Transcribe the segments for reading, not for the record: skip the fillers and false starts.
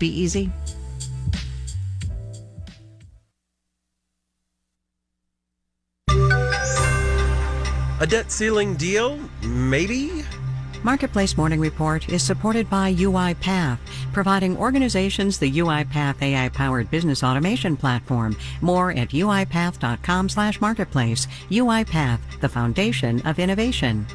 Be easy. A debt ceiling deal? Maybe? Marketplace Morning Report is supported by UiPath, providing organizations the UiPath AI-powered business automation platform. More at uipath.com/marketplace. UiPath, the foundation of innovation.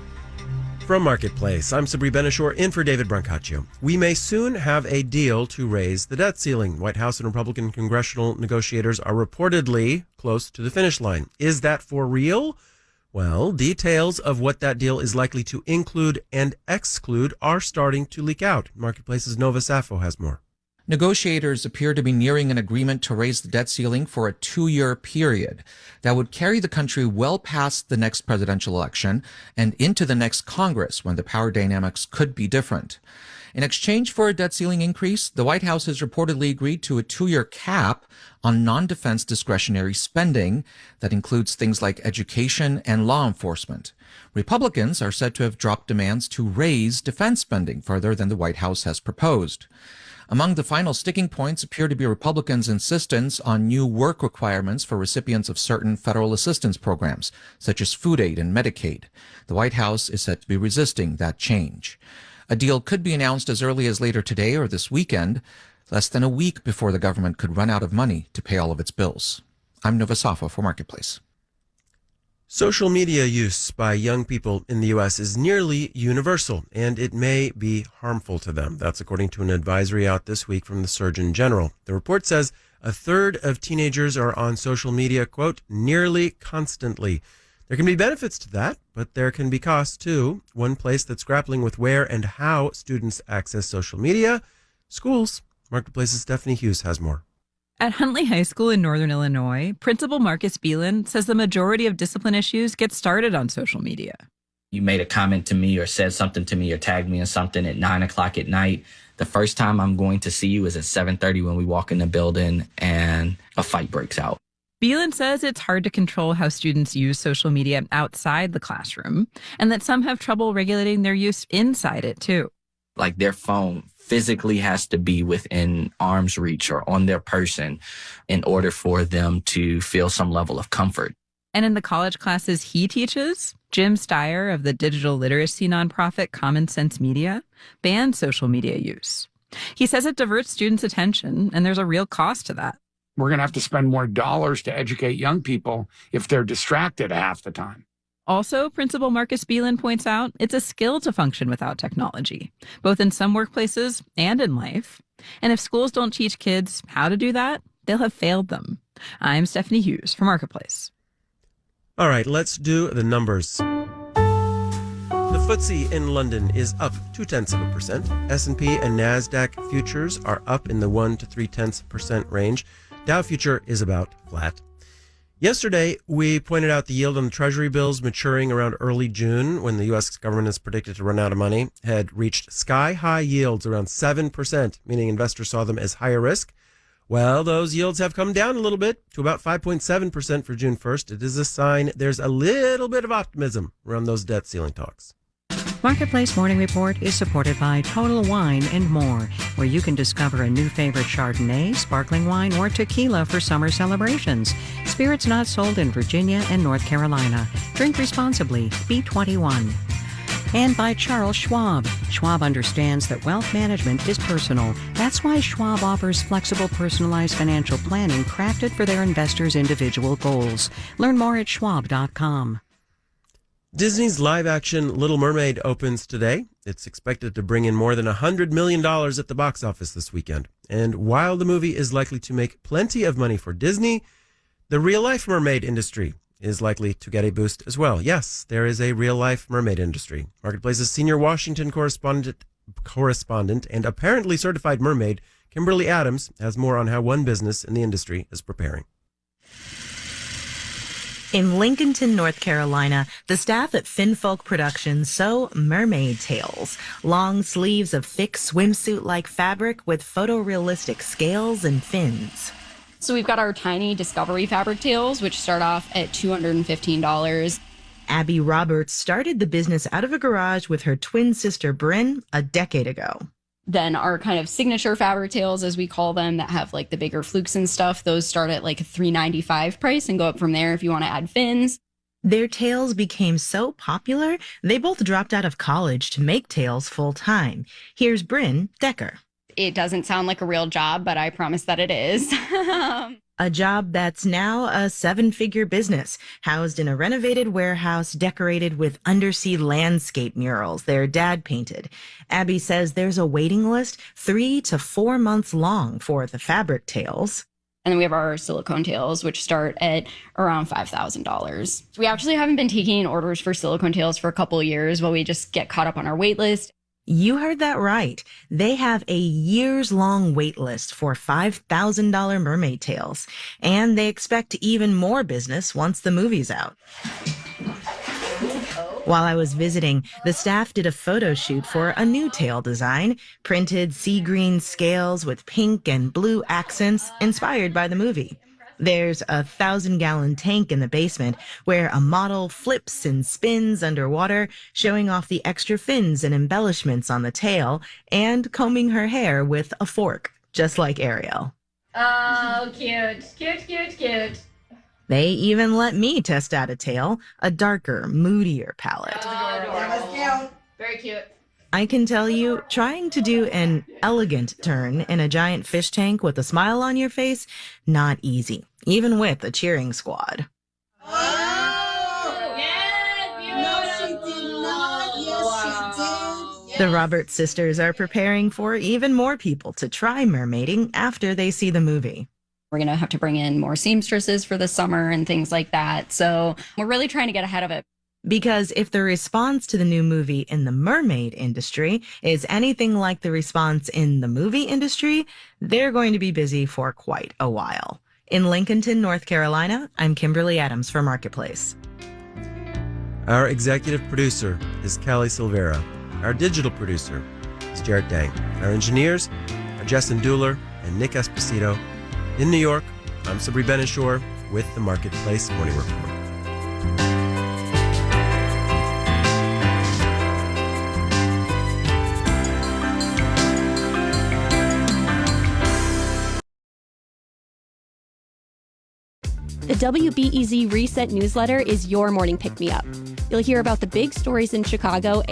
From Marketplace, I'm Sabri Benishore in for David Brancaccio. We may soon have a deal to raise the debt ceiling. White House and Republican congressional negotiators are reportedly close to the finish line. Is that for real? Well, details of what that deal is likely to include and exclude are starting to leak out. Marketplace's Nova Safo has more. Negotiators appear to be nearing an agreement to raise the debt ceiling for a 2-year period that would carry the country well past the next presidential election and into the next Congress, when the power dynamics could be different. In exchange for a debt ceiling increase, the White House has reportedly agreed to a 2-year cap on non-defense discretionary spending that includes things like education and law enforcement. Republicans are said to have dropped demands to raise defense spending further than the White House has proposed. Among the final sticking points appear to be Republicans' insistence on new work requirements for recipients of certain federal assistance programs, such as food aid and Medicaid. The White House is said to be resisting that change. A deal could be announced as early as later today or this weekend, less than a week before the government could run out of money to pay all of its bills. I'm Nova Safo for Marketplace. Social media use by young people in the U.S. is nearly universal, and it may be harmful to them. That's according to an advisory out this week from the Surgeon General. The report says a third of teenagers are on social media, quote, nearly constantly. There can be benefits to that, but there can be costs too. One place that's grappling with where and how students access social media, schools. Marketplace's Stephanie Hughes has more. At Huntley High School in Northern Illinois, Principal Marcus Beelan says the majority of discipline issues get started on social media. You made a comment to me or said something to me or tagged me in something at 9 o'clock at night. The first time I'm going to see you is at 7:30 when we walk in the building and a fight breaks out. Beelan says it's hard to control how students use social media outside the classroom, and that some have trouble regulating their use inside it, too. Like their phone physically has to be within arm's reach or on their person in order for them to feel some level of comfort. And in the college classes he teaches, Jim Steyer of the digital literacy nonprofit Common Sense Media banned social media use. He says it diverts students' attention, and there's a real cost to that. We're going to have to spend more dollars to educate young people if they're distracted half the time. Also, Principal Marcus Beelan points out it's a skill to function without technology, both in some workplaces and in life. And if schools don't teach kids how to do that, they'll have failed them. I'm Stephanie Hughes for Marketplace. All right, let's do the numbers. The FTSE in London is up 0.2%. S&P and NASDAQ futures are up in the 1 to 0.3% range. Dow future is about flat. Yesterday, we pointed out the yield on the Treasury bills maturing around early June, when the U.S. government is predicted to run out of money, had reached sky-high yields around 7%, meaning investors saw them as higher risk. Well, those yields have come down a little bit to about 5.7% for June 1st. It is a sign there's a little bit of optimism around those debt ceiling talks. Marketplace Morning Report is supported by Total Wine and More, where you can discover a new favorite Chardonnay, sparkling wine, or tequila for summer celebrations. Spirits not sold in Virginia and North Carolina. Drink responsibly. B21. And by Charles Schwab. Schwab understands that wealth management is personal. That's why Schwab offers flexible, personalized financial planning crafted for their investors' individual goals. Learn more at schwab.com. Disney's live-action Little Mermaid opens today. It's expected to bring in more than $100 million at the box office this weekend. And while the movie is likely to make plenty of money for Disney, the real-life mermaid industry is likely to get a boost as well. Yes, there is a real-life mermaid industry. Marketplace's senior Washington correspondent and apparently certified mermaid, Kimberly Adams, has more on how one business in the industry is preparing. In Lincolnton, North Carolina, the staff at Finfolk Productions sew mermaid tails, long sleeves of thick swimsuit-like fabric with photorealistic scales and fins. So we've got our tiny Discovery fabric tails, which start off at $215. Abby Roberts started the business out of a garage with her twin sister, Bryn, a decade ago. Then our kind of signature fabric tails, as we call them, that have like the bigger flukes and stuff, those start at like a $3.95 price and go up from there if you want to add fins. Their tails became so popular, they both dropped out of college to make tails full time. Here's Bryn Decker. It doesn't sound like a real job, but I promise that it is. A job that's now a 7-figure business, housed in a renovated warehouse decorated with undersea landscape murals their dad painted. Abby says there's a waiting list 3 to 4 months long for the fabric tails. And then we have our silicone tails, which start at around $5,000. We actually haven't been taking orders for silicone tails for a couple of years while we just get caught up on our wait list. You heard that right. They have a years-long wait list for $5,000 mermaid tails, and they expect even more business once the movie's out. While I was visiting, the staff did a photo shoot for a new tail design, printed sea green scales with pink and blue accents inspired by the movie. There's a 1,000-gallon tank in the basement where a model flips and spins underwater, showing off the extra fins and embellishments on the tail and combing her hair with a fork, just like Ariel. Oh, cute. Cute, cute, cute. They even let me test out a tail, a darker, moodier palette. Oh, very cute. I can tell you, trying to do an elegant turn in a giant fish tank with a smile on your face, not easy, even with a cheering squad. Oh, yes, beautiful. No, she did not. Yes, she did. The Roberts sisters are preparing for even more people to try mermaiding after they see the movie. We're going to have to bring in more seamstresses for the summer and things like that. So we're really trying to get ahead of it. Because if the response to the new movie in the mermaid industry is anything like the response in the movie industry, they're going to be busy for quite a while. In Lincolnton, North Carolina, I'm Kimberly Adams for Marketplace. Our executive producer is Callie Silvera. Our digital producer is Jarrett Dang. Our engineers are Justin Dueller and Nick Esposito. In New York, I'm Sabri Benishore with the Marketplace Morning Report. The WBEZ Reset newsletter is your morning pick-me-up. You'll hear about the big stories in Chicago